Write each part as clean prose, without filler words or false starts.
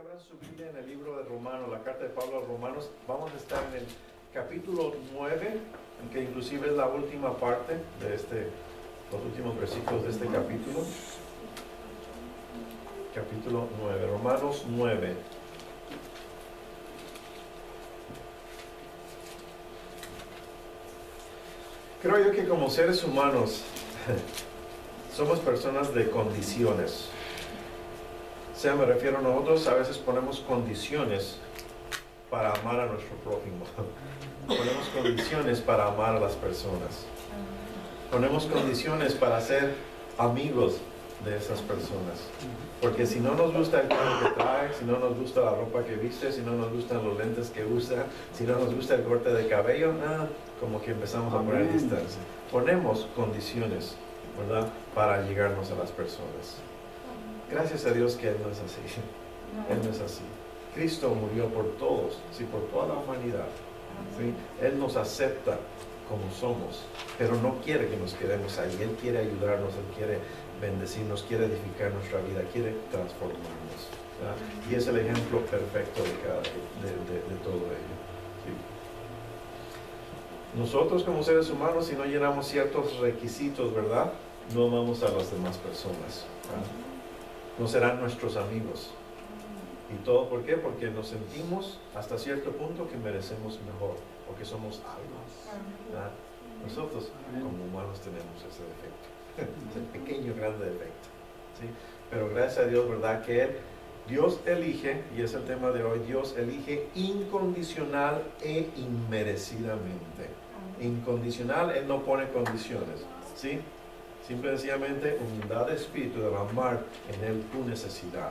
abran su Biblia en el libro de Romanos, la carta de Pablo a los Romanos. Vamos a estar en el capítulo 9, que inclusive es la última parte de los últimos versículos de este capítulo. Capítulo 9, Romanos 9. Creo yo que como seres humanos somos personas de condiciones. O sea, me refiero a nosotros, a veces ponemos condiciones para amar a nuestro prójimo. Ponemos condiciones para amar a las personas. Ponemos condiciones para ser amigos de esas personas. Porque si no nos gusta el carro que trae, si no nos gusta la ropa que viste, si no nos gustan los lentes que usa, si no nos gusta el corte de cabello, como que empezamos a poner distancia. Ponemos condiciones, ¿verdad?, para llegarnos a las personas. Gracias a Dios que Él no es así. Él no es así. Cristo murió por todos, sí, por toda la humanidad. ¿Sí? Él nos acepta como somos, pero no quiere que nos quedemos ahí. Él quiere ayudarnos, Él quiere bendecirnos, quiere edificar nuestra vida, quiere transformarnos. ¿Verdad? Y es el ejemplo perfecto de todo ello. ¿Sí? Nosotros como seres humanos, si no llenamos ciertos requisitos, ¿verdad?, no amamos a las demás personas. ¿Verdad? No serán nuestros amigos. ¿Y todo por qué? Porque nos sentimos hasta cierto punto que merecemos mejor, o que somos algo. ¿Verdad? Nosotros como humanos tenemos ese defecto, ese pequeño, grande defecto. ¿Sí? Pero gracias a Dios, ¿verdad?, que Dios elige, y es el tema de hoy, Dios elige incondicional e inmerecidamente. Incondicional, Él no pone condiciones. ¿Sí? Simple y sencillamente humildad de espíritu, de amar en Él tu necesidad.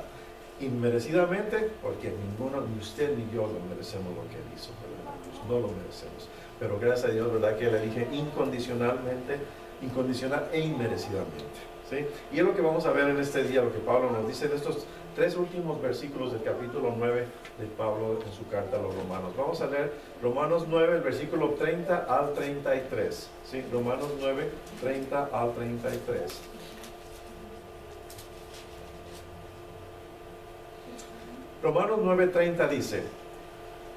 Inmerecidamente, porque ninguno, ni usted ni yo lo merecemos lo que Él hizo, ¿verdad? Pues no lo merecemos. Pero gracias a Dios, ¿verdad?, que Él elige incondicionalmente, incondicional e inmerecidamente. ¿Sí? Y es lo que vamos a ver en este día, lo que Pablo nos dice en estos tres últimos versículos del capítulo 9 de Pablo en su carta a los Romanos. Vamos a leer Romanos 9, el versículo 30 al 33. ¿Sí? Romanos 9, 30 al 33. Romanos 9, 30 dice,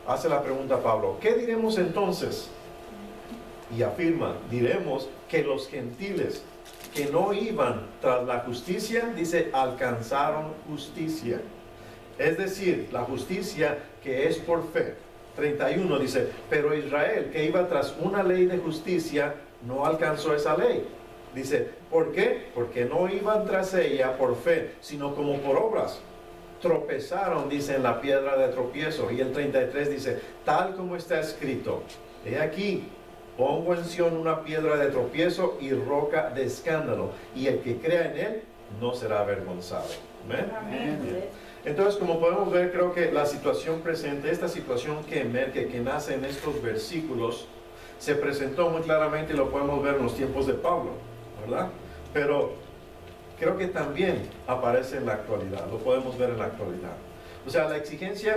hace la pregunta Pablo, ¿qué diremos entonces? Y afirma, diremos que los gentiles que no iban tras la justicia, dice, alcanzaron justicia. Es decir, la justicia que es por fe. 31 dice, pero Israel que iba tras una ley de justicia, no alcanzó esa ley. Dice, ¿por qué? Porque no iban tras ella por fe, sino como por obras. Tropezaron, dice, en la piedra de tropiezo. Y el 33 dice, tal como está escrito, he aquí, pongo en Sión una piedra de tropiezo y roca de escándalo, y el que crea en Él no será avergonzado. ¿Amén? Amén. Entonces, como podemos ver, creo que la situación presente, esta situación que emerge, que nace en estos versículos, se presentó muy claramente y lo podemos ver en los tiempos de Pablo, ¿verdad? Pero creo que también aparece en la actualidad, lo podemos ver en la actualidad. O sea, la exigencia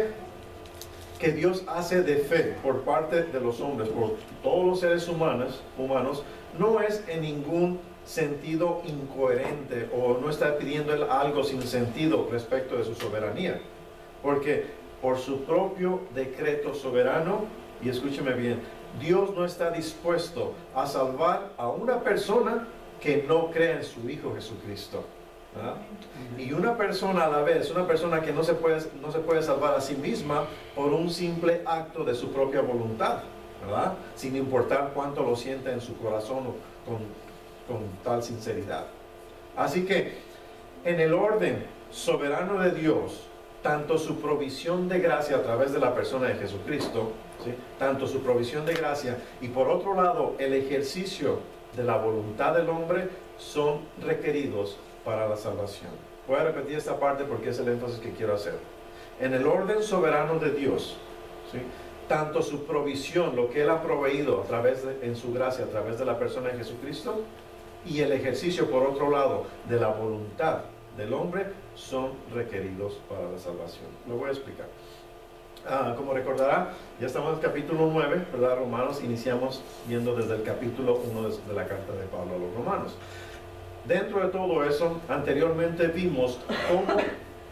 que Dios hace de fe por parte de los hombres, por todos los seres humanos, no es en ningún sentido incoherente, o no está pidiendo Él algo sin sentido respecto de su soberanía. Porque por su propio decreto soberano, y escúcheme bien, Dios no está dispuesto a salvar a una persona que no crea en su Hijo Jesucristo. ¿Ah? Y una persona a la vez, una persona que no se puede salvar a sí misma por un simple acto de su propia voluntad, ¿verdad?, sin importar cuánto lo sienta en su corazón con tal sinceridad. Así que en el orden soberano de Dios, tanto su provisión de gracia a través de la persona de Jesucristo, ¿sí?, tanto su provisión de gracia, y por otro lado el ejercicio de la voluntad del hombre, son requeridos para la salvación. Voy a repetir esta parte porque es el énfasis que quiero hacer. En el orden soberano de Dios, ¿sí?, tanto su provisión, lo que Él ha proveído en su gracia a través de la persona de Jesucristo, y el ejercicio, por otro lado, de la voluntad del hombre, son requeridos para la salvación. Lo voy a explicar. Como recordará, ya estamos en el capítulo 9, ¿verdad? Romanos, iniciamos viendo desde el capítulo 1 de la carta de Pablo a los Romanos. Dentro de todo eso, anteriormente vimos cómo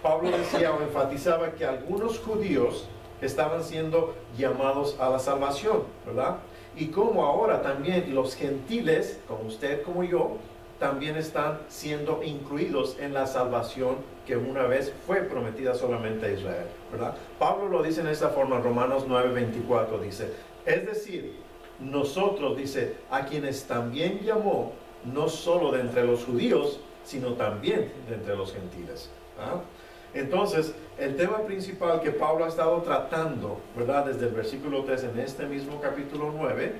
Pablo decía o enfatizaba que algunos judíos estaban siendo llamados a la salvación, ¿verdad? Y como ahora también los gentiles, como usted, como yo, también están siendo incluidos en la salvación que una vez fue prometida solamente a Israel, ¿verdad? Pablo lo dice en esta forma, Romanos 9:24 dice, es decir, nosotros, dice, a quienes también llamó, no solo de entre los judíos, sino también de entre los gentiles. ¿Ah? Entonces, el tema principal que Pablo ha estado tratando, ¿verdad? Desde el versículo 3 en este mismo capítulo 9,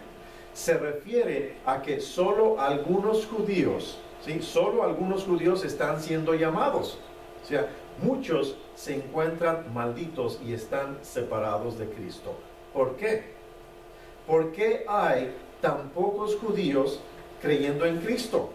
se refiere a que solo algunos judíos, ¿sí? Solo algunos judíos están siendo llamados. O sea, muchos se encuentran malditos y están separados de Cristo. ¿Por qué? ¿Por qué hay tan pocos judíos creyendo en Cristo?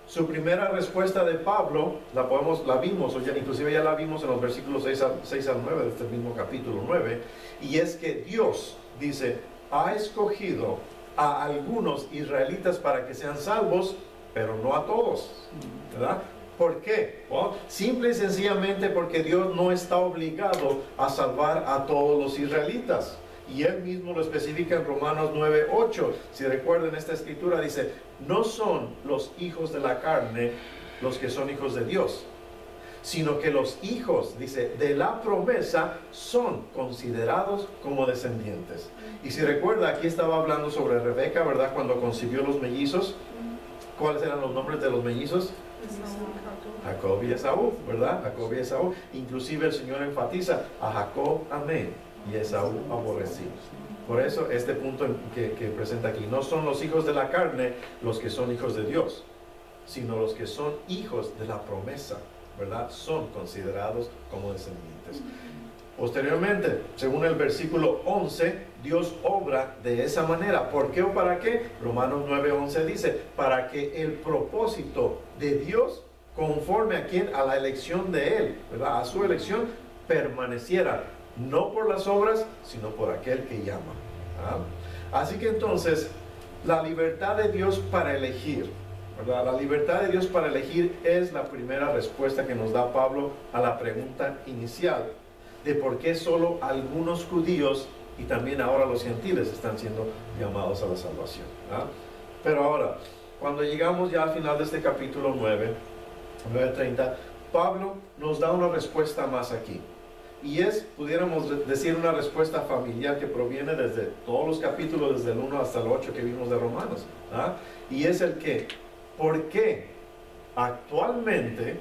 Su primera respuesta de Pablo, la vimos, o ya, inclusive ya la vimos en los versículos 6 al 9 de este mismo capítulo 9, y es que Dios, dice, ha escogido a algunos israelitas para que sean salvos, pero no a todos, ¿verdad? ¿Por qué? Bueno, simple y sencillamente porque Dios no está obligado a salvar a todos los israelitas. Y él mismo lo especifica en Romanos 9:8. Si recuerdan esta escritura, dice, no son los hijos de la carne los que son hijos de Dios, sino que los hijos, dice, de la promesa son considerados como descendientes. Y si recuerda, aquí estaba hablando sobre Rebeca, ¿verdad? Cuando concibió los mellizos. ¿Cuáles eran los nombres de los mellizos? Jacob y Esaú, ¿verdad? Jacob y Esaú. Inclusive el Señor enfatiza, a Jacob amé y a Esaú aborrecí. Por eso este punto que presenta aquí, no son los hijos de la carne los que son hijos de Dios, sino los que son hijos de la promesa, ¿verdad? Son considerados como descendientes. Posteriormente, según el versículo 11, Dios obra de esa manera. ¿Por qué o para qué? Romanos 9:11 dice, para que el propósito de Dios, conforme a quien, a la elección de Él, ¿verdad? A su elección, permaneciera, no por las obras, sino por aquel que llama. ¿Ah? Así que entonces, la libertad de Dios para elegir, ¿verdad? La libertad de Dios para elegir es la primera respuesta que nos da Pablo a la pregunta inicial de por qué solo algunos judíos y también ahora los gentiles están siendo llamados a la salvación. ¿Ah? Pero ahora, cuando llegamos ya al final de este capítulo 9:30, Pablo nos da una respuesta más aquí. Y es, pudiéramos decir, una respuesta familiar que proviene desde todos los capítulos, desde el 1 hasta el 8 que vimos de Romanos. ¿Ah? Y es el que, ¿por qué actualmente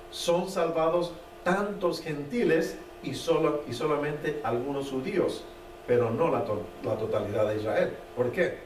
son salvados tantos gentiles y solamente algunos judíos, pero no la totalidad de Israel? ¿Por qué?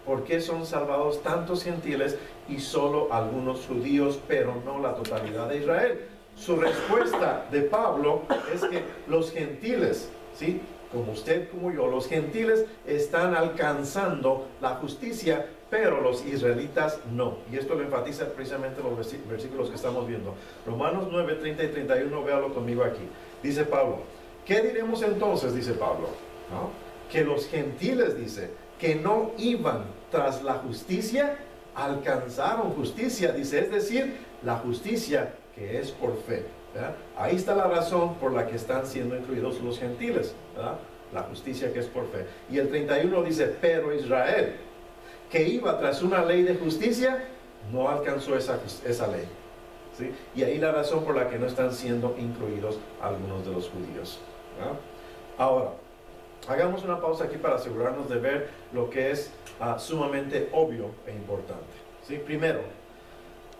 ¿Por qué son salvados tantos gentiles y solo algunos judíos, pero no la totalidad de Israel? Su respuesta de Pablo es que los gentiles, ¿sí? Como usted, como yo, los gentiles están alcanzando la justicia, pero los israelitas no. Y esto lo enfatiza precisamente en los versículos que estamos viendo. Romanos 9:30 y 31, véalo conmigo aquí. Dice Pablo, ¿qué diremos entonces? Dice Pablo, ¿no? Que los gentiles, dice, que no iban tras la justicia, alcanzaron justicia, dice, es decir, la justicia que es por fe, ¿verdad? Ahí está la razón por la que están siendo incluidos los gentiles, ¿verdad? La justicia que es por fe. Y el 31 dice, pero Israel, que iba tras una ley de justicia, no alcanzó esa ley, ¿sí? Y ahí la razón por la que no están siendo incluidos algunos de los judíos, ¿verdad? Ahora, hagamos una pausa aquí para asegurarnos de ver lo que es sumamente obvio e importante, ¿sí? Primero,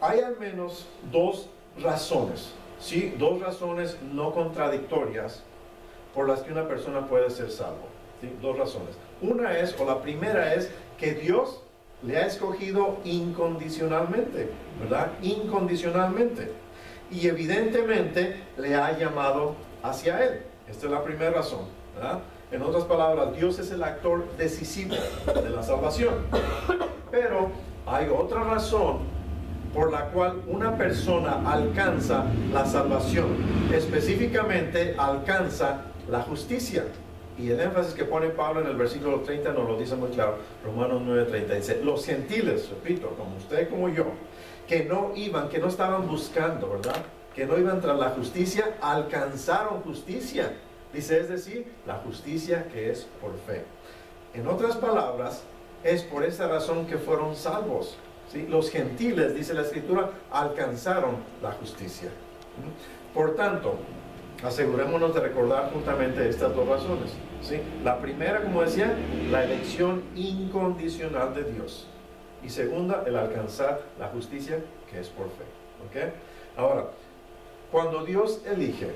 hay al menos dos razones, ¿sí? Dos razones no contradictorias por las que una persona puede ser salvo, ¿sí? Dos razones. Una es, o la primera es, que Dios le ha escogido incondicionalmente, ¿verdad? Incondicionalmente. Y evidentemente le ha llamado hacia Él. Esta es la primera razón, ¿verdad? En otras palabras, Dios es el actor decisivo de la salvación. Pero hay otra razón por la cual una persona alcanza la salvación, específicamente alcanza la justicia. Y el énfasis que pone Pablo en el versículo 30 nos lo dice muy claro, Romanos 9:30, dice, los gentiles, repito, como usted como yo, que no iban, que no estaban buscando, ¿verdad? que no iban tras la justicia, alcanzaron justicia. Dice, es decir, la justicia que es por fe. En otras palabras, es por esa razón que fueron salvos. ¿Sí? Los gentiles, dice la Escritura, alcanzaron la justicia. Por tanto, asegurémonos de recordar juntamente estas dos razones. ¿Sí? La primera, como decía, la elección incondicional de Dios. Y segunda, el alcanzar la justicia que es por fe. ¿Ok? Ahora, cuando Dios elige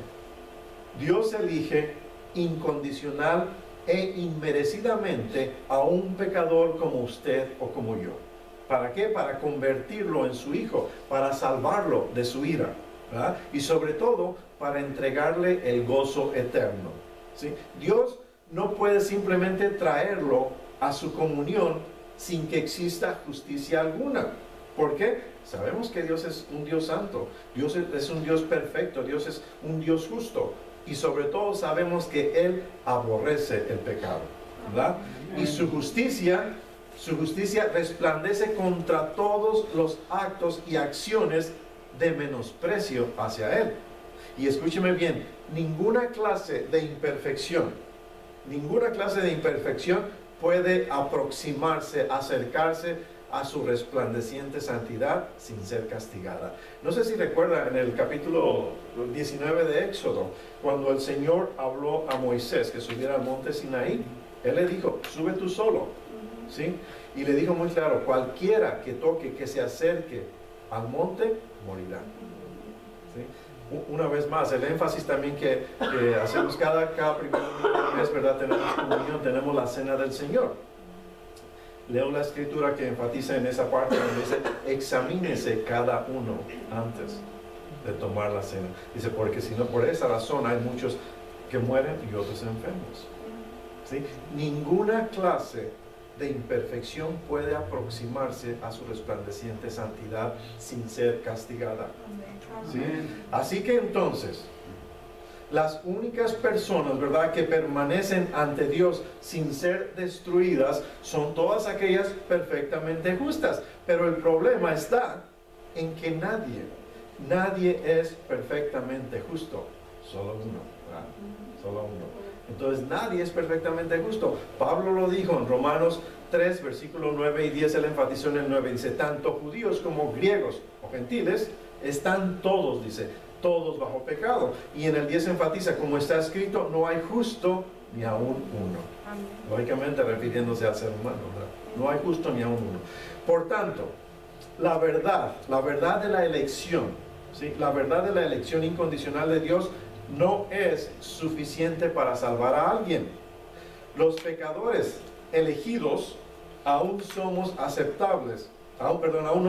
incondicional e inmerecidamente a un pecador como usted o como yo. ¿Para qué? Para convertirlo en su hijo, para salvarlo de su ira, ¿verdad? Y sobre todo, para entregarle el gozo eterno. ¿Sí? Dios no puede simplemente traerlo a su comunión sin que exista justicia alguna. ¿Por qué? Sabemos que Dios es un Dios santo, Dios es un Dios perfecto, Dios es un Dios justo. Y sobre todo sabemos que Él aborrece el pecado, ¿verdad? Y su justicia resplandece contra todos los actos y acciones de menosprecio hacia Él. Y escúcheme bien, ninguna clase de imperfección puede aproximarse, acercarse a su resplandeciente santidad sin ser castigada. No sé si recuerda en el capítulo 19 de Éxodo, cuando el Señor habló a Moisés que subiera al monte Sinaí, Él le dijo, sube tú solo, ¿sí? Y le dijo muy claro, cualquiera que toque, que se acerque al monte, morirá. ¿Sí? Una vez más, el énfasis también que hacemos cada primer domingo del mes, ¿verdad? Tenemos comunión, tenemos la cena del Señor. Leo la Escritura que enfatiza en esa parte donde dice, examínese cada uno antes de tomar la cena. Dice, porque si no, por esa razón hay muchos que mueren y otros enfermos. ¿Sí? Ninguna clase de imperfección puede aproximarse a su resplandeciente santidad sin ser castigada. ¿Sí? Así que entonces, las únicas personas, ¿verdad?, que permanecen ante Dios sin ser destruidas son todas aquellas perfectamente justas. Pero el problema está en que nadie es perfectamente justo. Solo uno, ¿verdad? Solo uno. Entonces nadie es perfectamente justo. Pablo lo dijo en Romanos 3, versículos 9 y 10, él enfatizó en el 9, dice, tanto judíos como griegos o gentiles están todos, dice, todos bajo pecado. Y en el 10 enfatiza, como está escrito, no hay justo ni aún uno. Amén. Lógicamente refiriéndose al ser humano, ¿verdad? No hay justo ni aún uno. Por tanto, la verdad de la elección, ¿sí? La verdad de la elección incondicional de Dios no es suficiente para salvar a alguien. Los pecadores elegidos aún no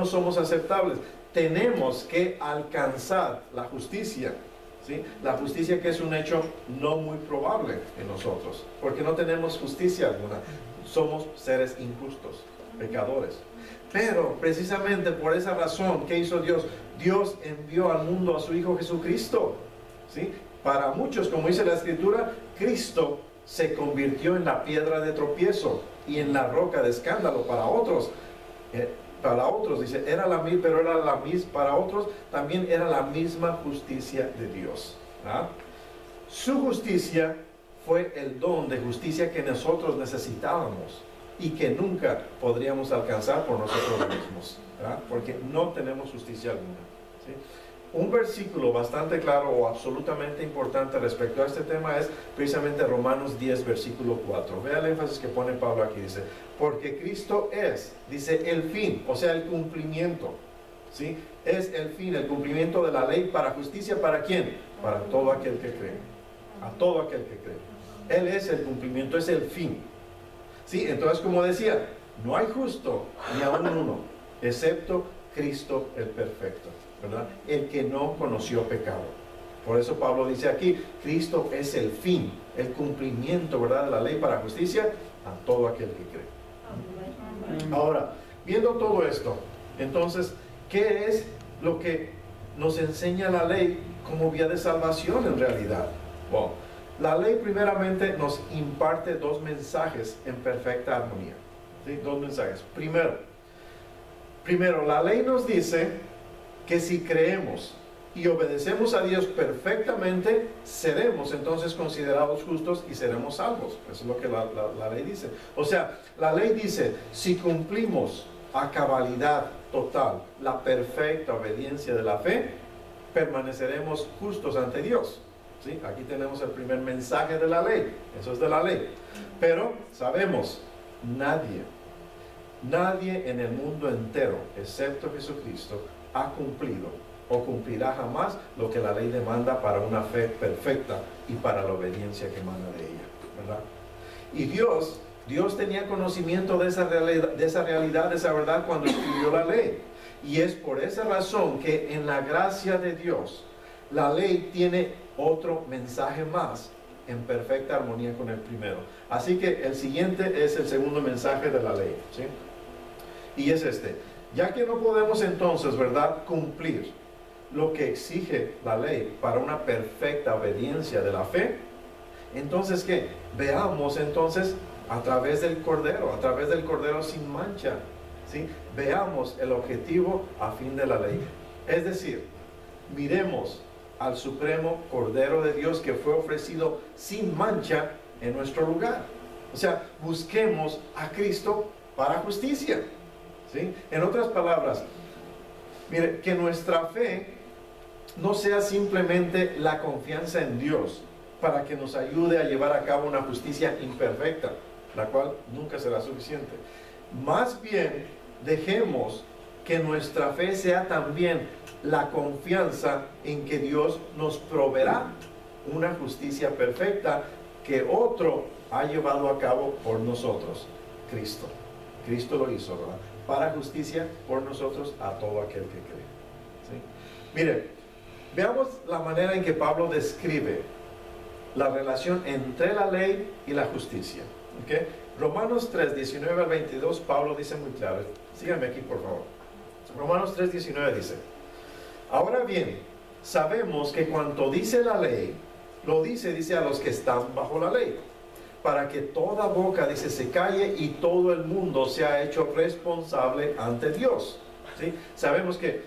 somos aceptables. Tenemos que alcanzar la justicia, ¿sí? La justicia que es un hecho no muy probable en nosotros, porque no tenemos justicia alguna. Somos seres injustos, pecadores. Pero precisamente por esa razón, ¿qué hizo Dios? Dios envió al mundo a su Hijo Jesucristo, ¿sí? Para muchos, como dice la Escritura, Cristo se convirtió en la piedra de tropiezo y en la roca de escándalo para otros. Dice, para otros también era la misma justicia de Dios. ¿Ah? Su justicia fue el don de justicia que nosotros necesitábamos y que nunca podríamos alcanzar por nosotros mismos, ¿verdad? Porque no tenemos justicia alguna, ¿sí? Un versículo bastante claro o absolutamente importante respecto a este tema es precisamente Romanos 10, versículo 4. Vea el énfasis que pone Pablo aquí, dice, porque Cristo es, dice, el fin, o sea, el cumplimiento, ¿sí? Es el fin, el cumplimiento de la ley para justicia, ¿para quién? Para todo aquel que cree, a todo aquel que cree. Él es el cumplimiento, es el fin, ¿sí? Entonces, como decía, no hay justo ni aún uno, excepto Cristo el perfecto, ¿verdad? El que no conoció pecado. Por eso Pablo dice aquí, Cristo es el fin, el cumplimiento, ¿verdad?, de la ley para justicia a todo aquel que cree. Ahora, viendo todo esto, entonces, ¿qué es lo que nos enseña la ley como vía de salvación en realidad? Bueno, la ley primeramente nos imparte dos mensajes en perfecta armonía, ¿sí? Dos mensajes. Primero, la ley nos dice que si creemos y obedecemos a Dios perfectamente, seremos entonces considerados justos y seremos salvos. Eso es lo que la ley dice. O sea, la ley dice, si cumplimos a cabalidad total la perfecta obediencia de la fe, permaneceremos justos ante Dios. ¿Sí? Aquí tenemos el primer mensaje de la ley. Eso es de la ley. Pero sabemos, nadie en el mundo entero, excepto Jesucristo, ha cumplido o cumplirá jamás lo que la ley demanda para una fe perfecta y para la obediencia que emana de ella, ¿verdad? Y Dios tenía conocimiento de esa realidad, de esa verdad cuando escribió la ley. Y es por esa razón que en la gracia de Dios, la ley tiene otro mensaje más en perfecta armonía con el primero. Así que el siguiente es el segundo mensaje de la ley, ¿sí? Y es este: ya que no podemos entonces, ¿verdad?, cumplir lo que exige la ley para una perfecta obediencia de la fe, entonces ¿qué? Veamos entonces a través del Cordero sin mancha, ¿sí? Veamos el objetivo a fin de la ley. Es decir, miremos al supremo Cordero de Dios que fue ofrecido sin mancha en nuestro lugar. O sea, busquemos a Cristo para justicia, ¿sí? En otras palabras, mire, que nuestra fe no sea simplemente la confianza en Dios para que nos ayude a llevar a cabo una justicia imperfecta, la cual nunca será suficiente. Más bien, dejemos que nuestra fe sea también la confianza en que Dios nos proveerá una justicia perfecta que otro ha llevado a cabo por nosotros, Cristo. Cristo lo hizo, ¿verdad? Para justicia por nosotros a todo aquel que cree, ¿sí? Mire, veamos la manera en que Pablo describe la relación entre la ley y la justicia, ¿okay? Romanos 3, 19 al 22, Pablo dice muy claro. Síganme aquí, por favor. Romanos 3, 19 dice: ahora bien, sabemos que cuanto dice la ley, lo dice a los que están bajo la ley, para que toda boca, dice, se calle y todo el mundo sea hecho responsable ante Dios, ¿sí? Sabemos que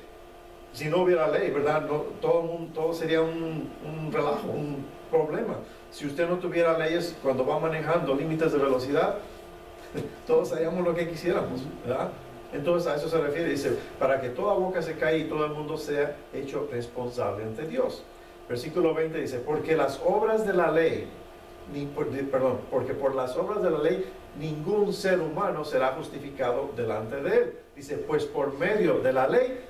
si no hubiera ley, ¿verdad?, todo sería un relajo, un problema. Si usted no tuviera leyes cuando va manejando, límites de velocidad, todos haríamos lo que quisiéramos, ¿verdad? Entonces a eso se refiere, dice, para que toda boca se caiga y todo el mundo sea hecho responsable ante Dios. Versículo 20 dice: porque las obras de la ley, porque por las obras de la ley ningún ser humano será justificado delante de él. Dice, pues por medio de la ley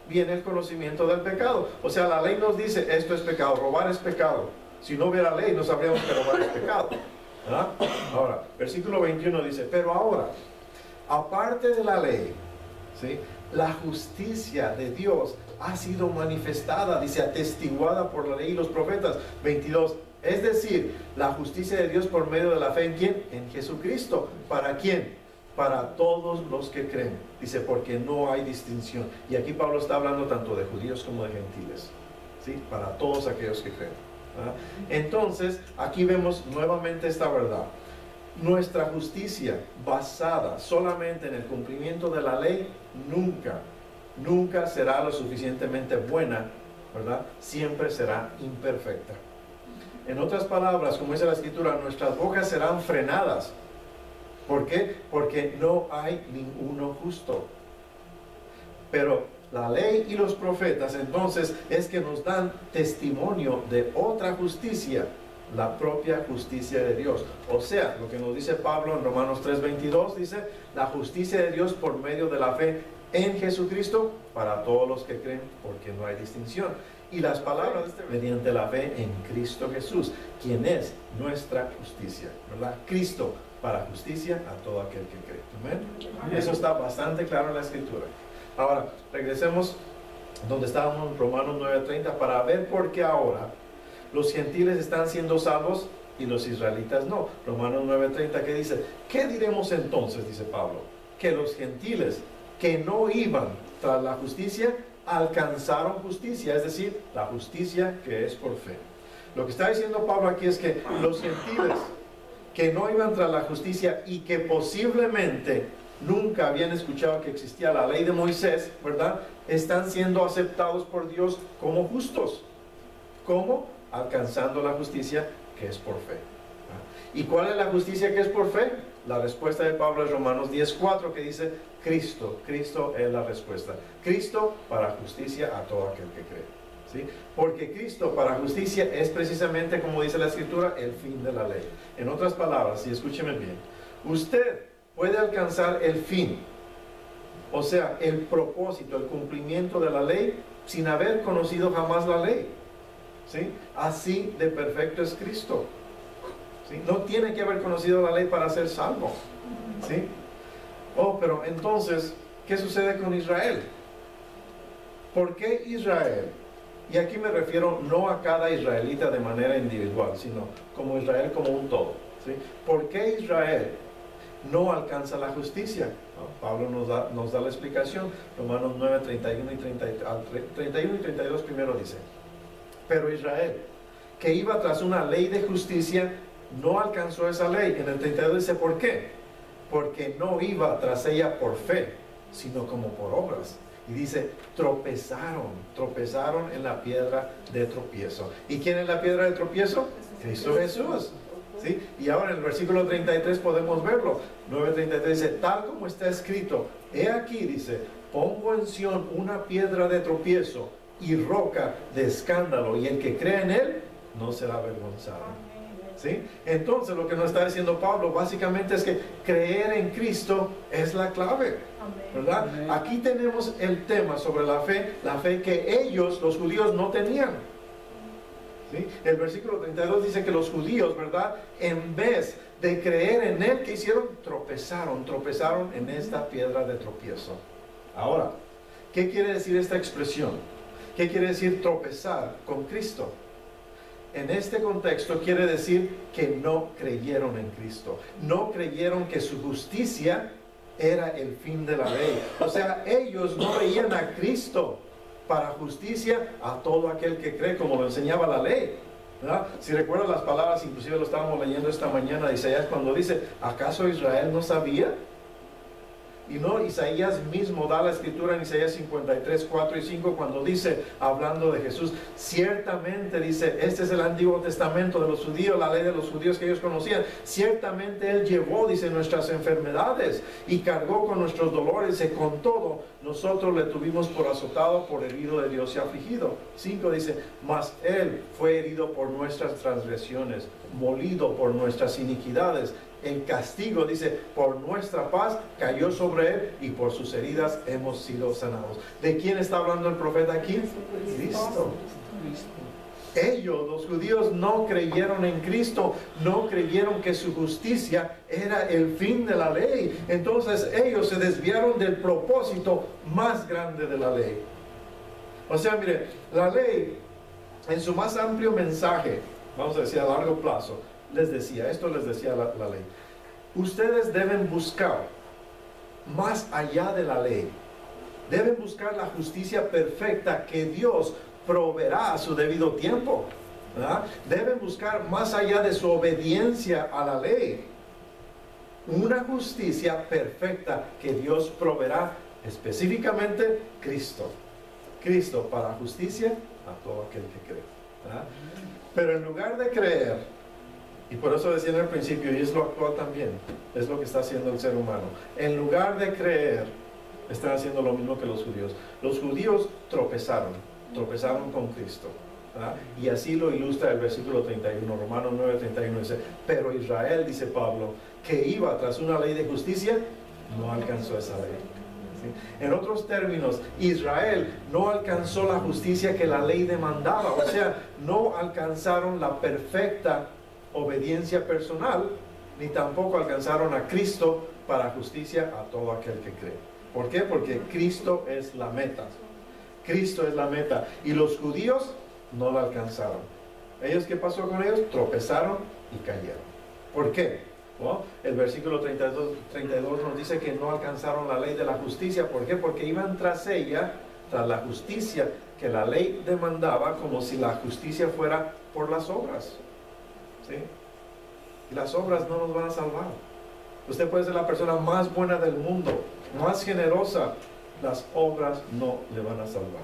viene el conocimiento del pecado. O sea, la ley nos dice, esto es pecado, robar es pecado. Si no hubiera ley, no sabríamos que robar es pecado, ¿verdad? Ahora, versículo 21 dice: pero ahora, aparte de la ley, ¿sí?, la justicia de Dios ha sido manifestada, dice, atestiguada por la ley y los profetas. 22, es decir, la justicia de Dios por medio de la fe, ¿en quién? En Jesucristo. ¿Para quién? Para todos los que creen. Dice, porque no hay distinción. Y aquí Pablo está hablando tanto de judíos como de gentiles, ¿sí? Para todos aquellos que creen, ¿verdad? Entonces, aquí vemos nuevamente esta verdad. Nuestra justicia basada solamente en el cumplimiento de la ley nunca será lo suficientemente buena, ¿verdad? Siempre será imperfecta. En otras palabras, como dice la Escritura, nuestras bocas serán frenadas. ¿Por qué? Porque no hay ninguno justo. Pero la ley y los profetas entonces es que nos dan testimonio de otra justicia, la propia justicia de Dios. O sea, lo que nos dice Pablo en Romanos 3:22, dice, la justicia de Dios por medio de la fe en Jesucristo para todos los que creen, porque no hay distinción. Y las palabras, mediante la fe en Cristo Jesús, quien es nuestra justicia, ¿verdad? Cristo para justicia a todo aquel que cree. ¿Amén? Eso está bastante claro en la Escritura. Ahora, regresemos donde estábamos en Romanos 9:30 para ver por qué ahora los gentiles están siendo salvos y los israelitas no. Romanos 9:30, ¿qué dice? ¿Qué diremos entonces? Dice Pablo, que los gentiles que no iban tras la justicia alcanzaron justicia, es decir, la justicia que es por fe. Lo que está diciendo Pablo aquí es que los gentiles que no iban tras la justicia y que posiblemente nunca habían escuchado que existía la ley de Moisés, ¿verdad? están siendo aceptados por Dios como justos. ¿Cómo? Alcanzando la justicia que es por fe. ¿Y cuál es la justicia que es por fe? La respuesta de Pablo es Romanos 10:4, que dice Cristo. Cristo es la respuesta. Cristo para justicia a todo aquel que cree. ¿Sí? Porque Cristo para justicia es precisamente, como dice la Escritura, el fin de la ley. En otras palabras, y escúcheme bien, usted puede alcanzar el fin, o sea, el propósito, el cumplimiento de la ley, sin haber conocido jamás la ley. ¿Sí? Así de perfecto es Cristo. ¿Sí? No tiene que haber conocido la ley para ser salvo. ¿Sí? Oh, pero entonces, ¿qué sucede con Israel? ¿Por qué Israel? Y aquí me refiero no a cada israelita de manera individual, sino como Israel como un todo. ¿Sí? ¿Por qué Israel no alcanza la justicia? ¿No? Pablo nos da la explicación. Romanos 9, 31 y 32 primero dice: pero Israel, que iba tras una ley de justicia, no alcanzó esa ley. En el 32 dice, ¿por qué? Porque no iba tras ella por fe, sino como por obras. Y dice, tropezaron en la piedra de tropiezo. ¿Y quién es la piedra de tropiezo? Cristo Jesús. ¿Sí? Y ahora en el versículo 33 podemos verlo. 9:33 dice, tal como está escrito, he aquí, dice, pongo en Sión una piedra de tropiezo y roca de escándalo, y el que cree en él no será avergonzado. ¿Sí? Entonces lo que nos está diciendo Pablo básicamente es que creer en Cristo es la clave, ¿verdad? Aquí tenemos el tema sobre la fe que ellos, los judíos, no tenían. ¿Sí? El versículo 32 dice que los judíos, ¿verdad?, en vez de creer en él, ¿qué hicieron? Tropezaron en esta piedra de tropiezo. Ahora, ¿qué quiere decir esta expresión? ¿Qué quiere decir tropezar con Cristo? En este contexto quiere decir que no creyeron en Cristo. No creyeron que su justicia era el fin de la ley. O sea, ellos no veían a Cristo para justicia a todo aquel que cree, como lo enseñaba la ley, ¿verdad? Si recuerdan las palabras, inclusive lo estábamos leyendo esta mañana de Isaías, cuando dice, ¿acaso Israel no sabía? Y no, Isaías mismo da la escritura en Isaías 53, 4 y 5, cuando dice, hablando de Jesús, ciertamente, dice, este es el Antiguo Testamento de los judíos, la ley de los judíos que ellos conocían, ciertamente Él llevó, dice, nuestras enfermedades y cargó con nuestros dolores, y con todo, nosotros le tuvimos por azotado, por herido de Dios y afligido. 5 dice, mas Él fue herido por nuestras transgresiones, molido por nuestras iniquidades. El castigo, dice, por nuestra paz cayó sobre él y por sus heridas hemos sido sanados. ¿De quién está hablando el profeta aquí? Cristo. Ellos, los judíos, no creyeron en Cristo, no creyeron que su justicia era el fin de la ley. Entonces ellos se desviaron del propósito más grande de la ley. O sea, mire, la ley en su más amplio mensaje, vamos a decir a largo plazo, les decía la ley: ustedes deben buscar más allá de la ley, deben buscar la justicia perfecta que Dios proveerá a su debido tiempo, ¿verdad? Deben buscar más allá de su obediencia a la ley, una justicia perfecta que Dios proveerá, específicamente Cristo para justicia a todo aquel que cree, ¿verdad? Pero en lugar de creer, y por eso decía en el principio, y es lo actual también, es lo que está haciendo el ser humano, en lugar de creer, están haciendo lo mismo que los judíos. Los judíos tropezaron con Cristo, ¿verdad? Y así lo ilustra el versículo 31, Romanos 9, 31, dice, pero Israel, dice Pablo, que iba tras una ley de justicia, no alcanzó esa ley. ¿Sí? En otros términos, Israel no alcanzó la justicia que la ley demandaba, o sea, no alcanzaron la perfecta obediencia personal, ni tampoco alcanzaron a Cristo para justicia a todo aquel que cree. ¿Por qué? Porque Cristo es la meta. Cristo es la meta. Y los judíos no la alcanzaron. ¿Ellos qué pasó con ellos? Tropezaron y cayeron. ¿Por qué? ¿No? El versículo 32 nos dice que no alcanzaron la ley de la justicia. ¿Por qué? Porque iban tras ella, tras la justicia que la ley demandaba, como si la justicia fuera por las obras. ¿Sí? Y las obras no nos van a salvar. Usted puede ser la persona más buena del mundo, más generosa, las obras no le van a salvar.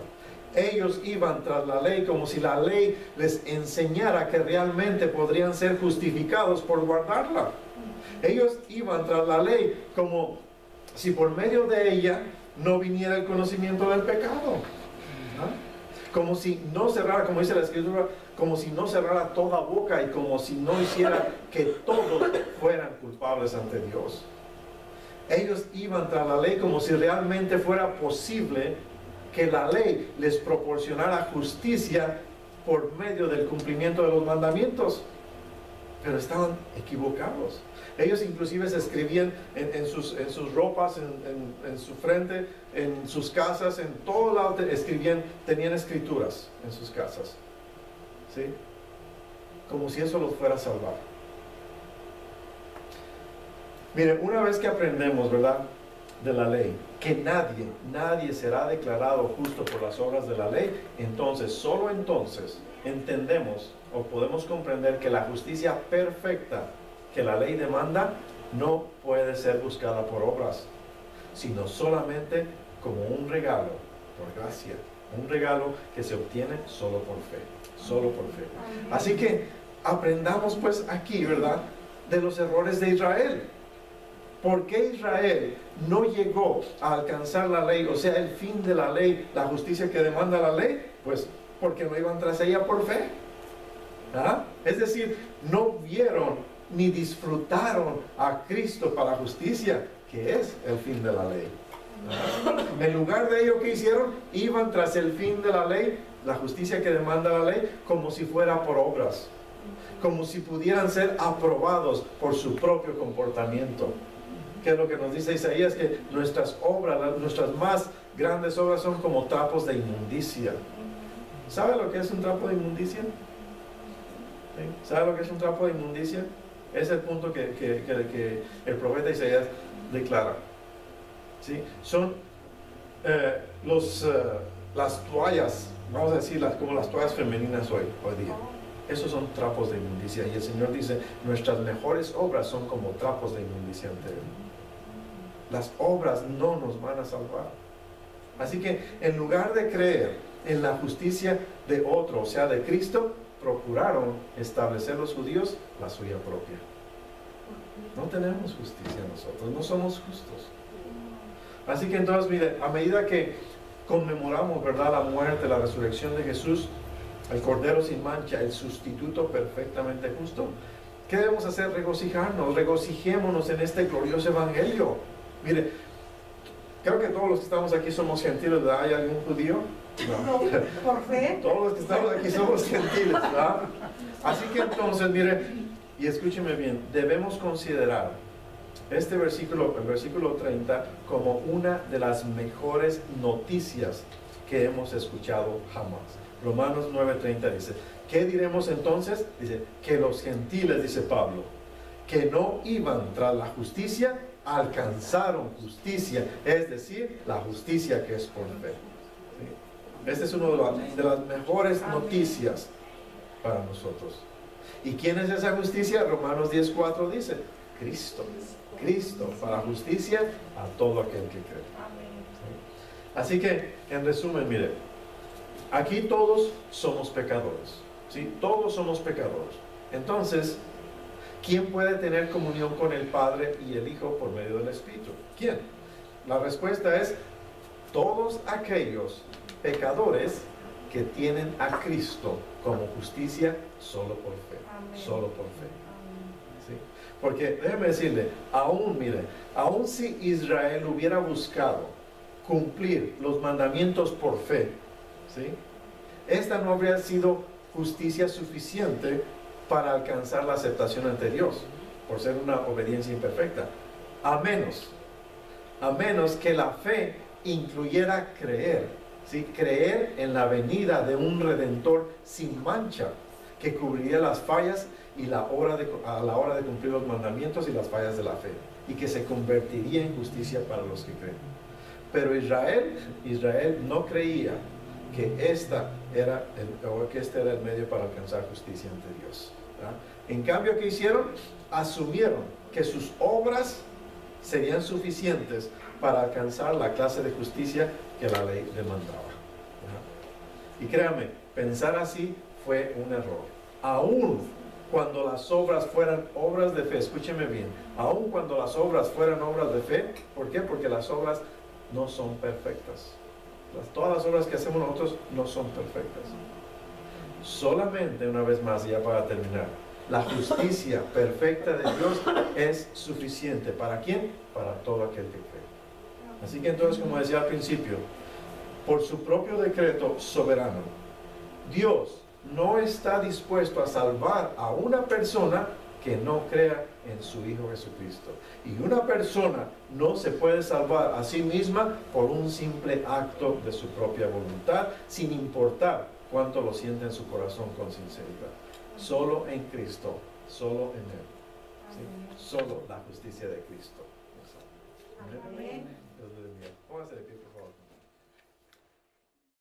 Ellos iban tras la ley como si la ley les enseñara que realmente podrían ser justificados por guardarla. Ellos iban tras la ley como si por medio de ella no viniera el conocimiento del pecado. Como si no cerrara, como dice la Escritura, como si no cerrara toda boca y como si no hiciera que todos fueran culpables ante Dios. Ellos iban tras la ley como si realmente fuera posible que la ley les proporcionara justicia por medio del cumplimiento de los mandamientos. Pero estaban equivocados. Ellos inclusive se escribían en sus ropas, en su frente, en sus casas, en todo lado escribían, tenían escrituras en sus casas. ¿Sí? Como si eso los fuera a salvar. Miren, una vez que aprendemos, ¿verdad?, de la ley, que nadie será declarado justo por las obras de la ley, entonces, solo entonces, entendemos o podemos comprender que la justicia perfecta que la ley demanda no puede ser buscada por obras, sino solamente como un regalo, por gracia, un regalo que se obtiene solo por fe, solo por fe. Así que aprendamos pues aquí, ¿verdad?, de los errores de Israel. ¿Por qué Israel no llegó a alcanzar la ley, o sea, el fin de la ley, la justicia que demanda la ley? Pues porque no iban tras ella por fe. ¿Ah? Es decir, no vieron ni disfrutaron a Cristo para justicia, que es el fin de la ley. ¿Ah? En lugar de ello, ¿qué hicieron? Iban tras el fin de la ley, la justicia que demanda la ley, como si fuera por obras, como si pudieran ser aprobados por su propio comportamiento. ¿Qué es lo que nos dice Isaías? Que nuestras obras, nuestras más grandes obras son como trapos de inmundicia. ¿Sabe lo que es un trapo de inmundicia? ¿Sí? ¿Sabe lo que es un trapo de inmundicia? Es el punto que el profeta Isaías declara. ¿Sí? Son las toallas, vamos a decirlas como las toallas femeninas hoy día. Esos son trapos de inmundicia. Y el Señor dice, nuestras mejores obras son como trapos de inmundicia ante Él. Las obras no nos van a salvar. Así que en lugar de creer en la justicia de otro, o sea, de Cristo, procuraron establecer los judíos la suya propia. No tenemos justicia nosotros, no somos justos. Así que entonces, mire, a medida que conmemoramos, ¿verdad?, la muerte, la resurrección de Jesús, el Cordero sin mancha, el sustituto perfectamente justo, ¿qué debemos hacer? Regocijarnos, regocijémonos en este glorioso Evangelio. Mire, creo que todos los que estamos aquí somos gentiles, ¿verdad? ¿Hay algún judío? No. ¿Por fe? Todos los que estamos aquí somos gentiles, ¿verdad? Así que entonces, mire, y escúcheme bien, debemos considerar este versículo, el versículo 30, como una de las mejores noticias que hemos escuchado jamás. Romanos 9:30 dice, ¿qué diremos entonces? Dice, que los gentiles, dice Pablo, que no iban tras la justicia, alcanzaron justicia, es decir, la justicia que es por fe. ¿Sí? Este es uno de las mejores noticias para nosotros. ¿Y quién es esa justicia? Romanos 10:4 dice, Cristo. Cristo para justicia a todo aquel que cree. ¿Sí? Así que, en resumen, mire, aquí todos somos pecadores. ¿Sí? Todos somos pecadores. Entonces, ¿quién puede tener comunión con el Padre y el Hijo por medio del Espíritu? ¿Quién? La respuesta es todos aquellos pecadores que tienen a Cristo como justicia solo por fe. Amén. Solo por fe. ¿Sí? Porque déjeme decirle, aún si Israel hubiera buscado cumplir los mandamientos por fe, ¿sí?, esta no habría sido justicia suficiente para alcanzar la aceptación ante Dios, por ser una obediencia imperfecta, a menos que la fe incluyera creer, ¿sí?, creer en la venida de un Redentor sin mancha, que cubriría las fallas y a la hora de cumplir los mandamientos y las fallas de la fe, y que se convertiría en justicia para los que creen. Pero Israel no creía que este era el medio para alcanzar justicia ante Dios, ¿verdad? En cambio, ¿qué hicieron? Asumieron que sus obras serían suficientes para alcanzar la clase de justicia que la ley demandaba. ¿Ya? Y créame, pensar así fue un error. Aún cuando las obras fueran obras de fe, escúcheme bien, aún cuando las obras fueran obras de fe, ¿por qué? Porque las obras no son perfectas. Todas las obras que hacemos nosotros no son perfectas. Solamente, una vez más, ya para terminar, la justicia perfecta de Dios es suficiente. ¿Para quién? Para todo aquel que cree. Así que entonces, como decía al principio, por su propio decreto soberano, Dios no está dispuesto a salvar a una persona que no crea en su Hijo Jesucristo. Y una persona no se puede salvar a sí misma por un simple acto de su propia voluntad, sin importar cuánto lo siente en su corazón con sinceridad. Solo en Cristo, solo en Él. ¿Sí? Solo la justicia de Cristo. Amén. Dios le bendiga. Póngase de pie, por favor.